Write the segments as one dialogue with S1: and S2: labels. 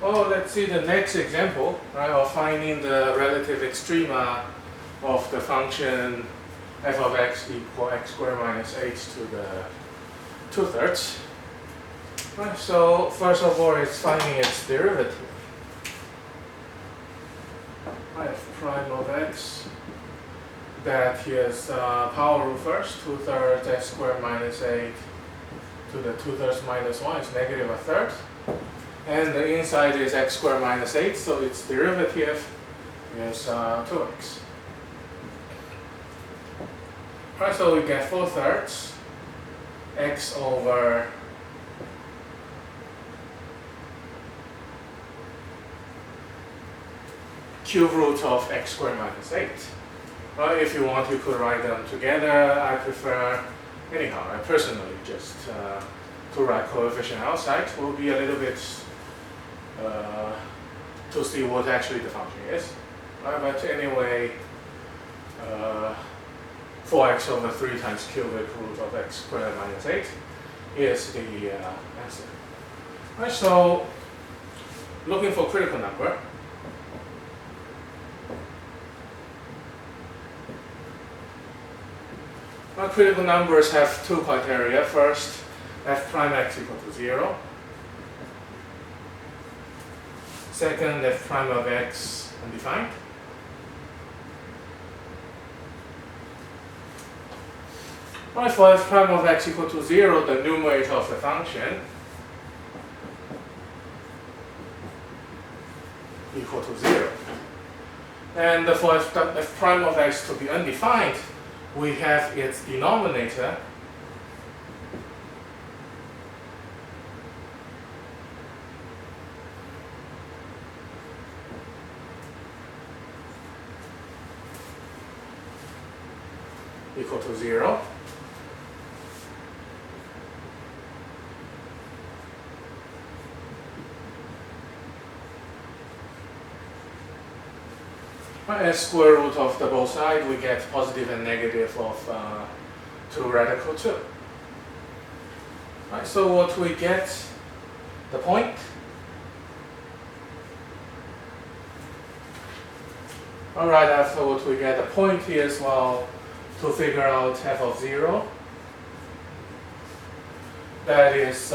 S1: Well, let's see the next example, right, of finding the relative extrema of the function f of x equal x squared minus h to the 2/3. Right, so first of all, it's finding its derivative. F prime of x, that is power rule first, 2/3 x squared minus 8 to the 2/3 minus 1 is negative 1/3. And the inside is x squared minus 8, so its derivative is 2x. Alright, so we get 4/3 x over cube root of x squared minus 8. Well, if you want, you could write them together. I prefer, anyhow, I personally just to write coefficient outside will be a little bit to see what actually the function is. But anyway, 4x over 3 times cubic root of x squared minus 8 is the answer. Right, so looking for critical number. Well, critical numbers have two criteria. First, f prime x equal to 0. Second, f prime of x undefined. Right, for f prime of x equal to 0, the numerator of the function equal to 0. And for f prime of x to be undefined, we have its denominator equal to 0. As square root of the both sides, we get positive and negative of 2 radical 2. Right, so what we get, the point. Alright, afterwards we get the point here as well to figure out f of 0. That is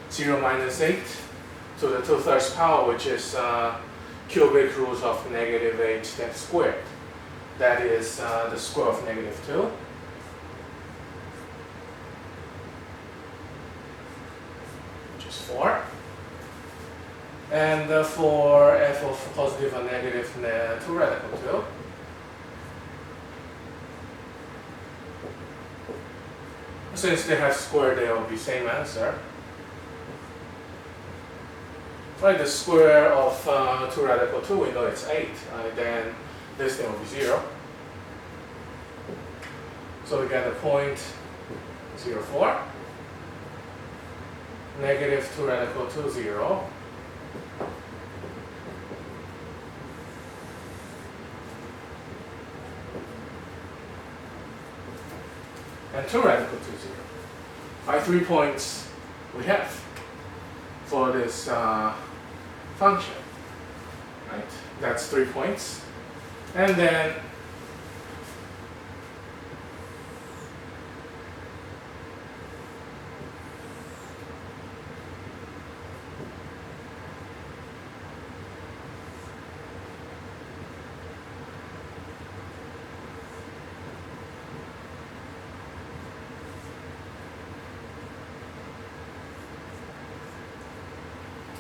S1: 0 minus 8 to the 2/3 power, which is cubic root of negative 8 that's squared. That is the square of negative 2. Which is 4. And for f of positive or negative 2 radical 2. Since they have squared, they will be same answer. Right, the square of 2 radical 2, we know it's 8. Then this thing will be 0. So we get the point 0, 4. Negative 2 radical 2, 0. And 2 radical 2, 0. 3 points we have for this function, right? That's 3 points. And then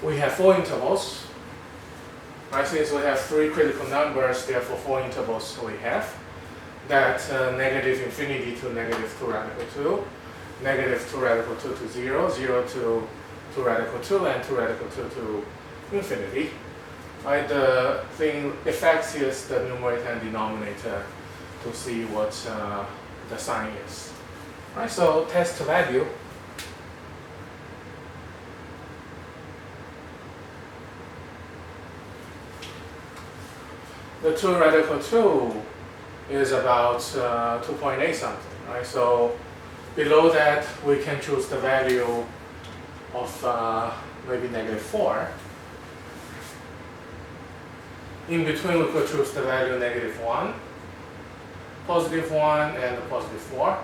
S1: we have 4 intervals. Right, since we have 3 critical numbers, therefore 4 intervals we have. That negative infinity to negative 2 radical 2, negative 2 radical 2 to 0, 0 to 2 radical 2, and 2 radical 2 to infinity. Right, the thing effects is the numerator and denominator to see what the sign is. Right, so test value. The 2 radical 2 is about 2.8 something, right? So below that, we can choose the value of maybe -4. In between, we could choose the value -1, +1, and +4.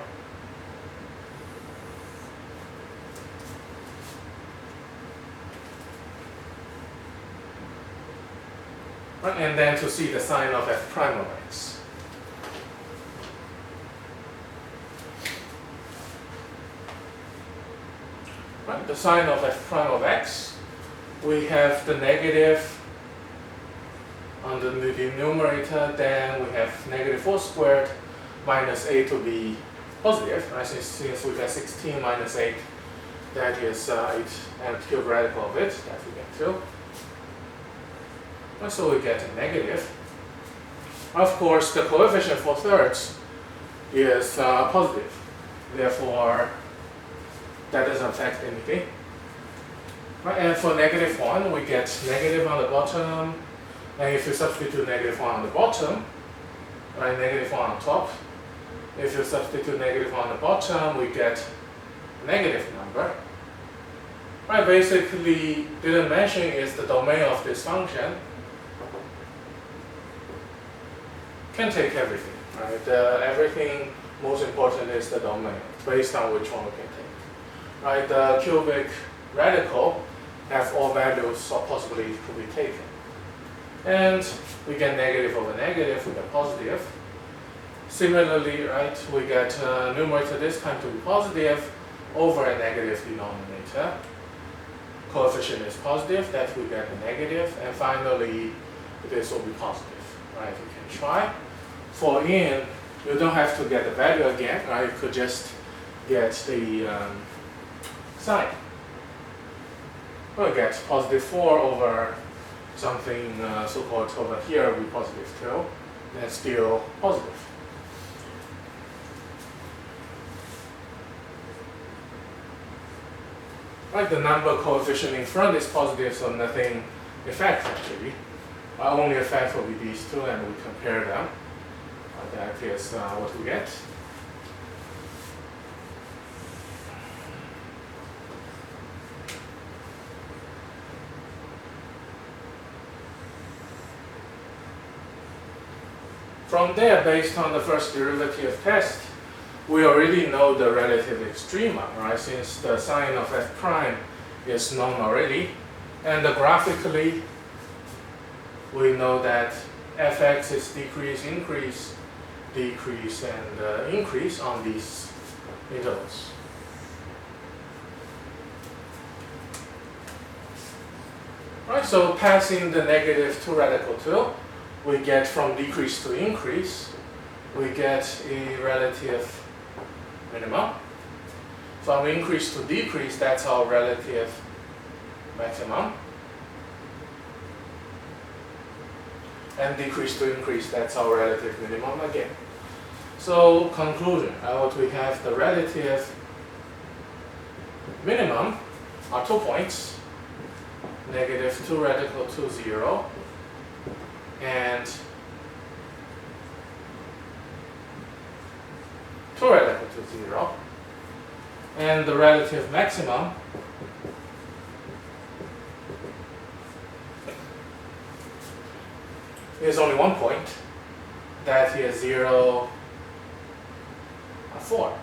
S1: Right, and then to see the sign of f prime of x. Right, the sign of f prime of x, we have the negative on the numerator, then we have -4 squared minus 8 to be positive, right? Since we got 16 minus 8, that is 8 and cube radical of it, that we get 2. And so we get a negative. Of course, the coefficient for thirds is positive, therefore that doesn't affect anything. Right, and for -1, we get negative on the bottom, and if you substitute -1 on the bottom, right, -1 on top, if you substitute negative on the bottom, we get a negative number. Right, basically, the dimension is the domain of this function. Can take everything, right? Everything most important is the domain, based on which one we can take. Right, the cubic radical have all values or possibly could be taken. And we get negative over negative, we get positive. Similarly, right, we get numerator this time to be positive over a negative denominator. Coefficient is positive, that we get a negative, and finally this will be positive. Right, you can try. For in, you don't have to get the value again, right? You could just get the sign. We'll get +4 over something so-called over here will be +2, and still positive. Right, the number coefficient in front is positive, so nothing effect actually. Our only effect will be these two, and we compare them. That is what we get. From there, based on the first derivative test, we already know the relative extrema, right? Since the sign of f prime is known already, and graphically, we know that fx is decrease, increase, decrease, and increase on these intervals. Right, so passing the -2 radical 2, we get from decrease to increase, we get a relative minimum. From increase to decrease, that's our relative maximum. And decrease to increase, that's our relative minimum again. So conclusion, what we have, the relative minimum are 2 points, -2 radical 2, 0, and 2 radical 2, 0, and the relative maximum is only 1 point, that is 0, 4.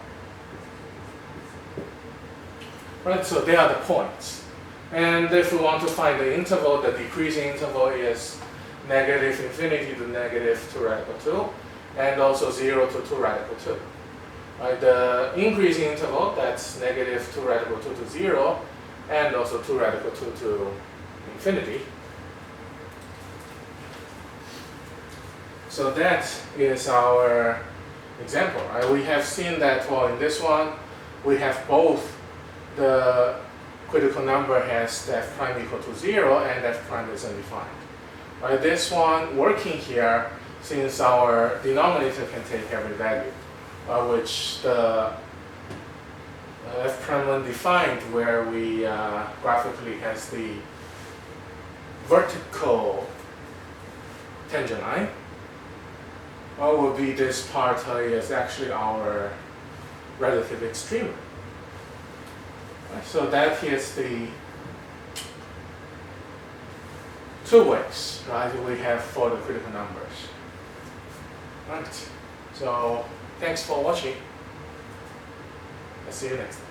S1: Right, so they are the points. And if we want to find the interval, the decreasing interval is -infinity to -2 radical 2, and also 0 to 2 radical 2. Right, the increasing interval, that's -2 radical 2 to 0, and also 2 radical 2 to infinity. So that is our example. Right? We have seen that, well, in this one, we have both the critical number has f prime equal to 0 and f prime is undefined. Right? This one working here, since our denominator can take every value, which the f prime undefined, where we graphically has the vertical tangent line. what will be this part is actually our relative extrema. Right, so that is the two ways, right, we have for the critical numbers. Right. So thanks for watching. I'll see you next time.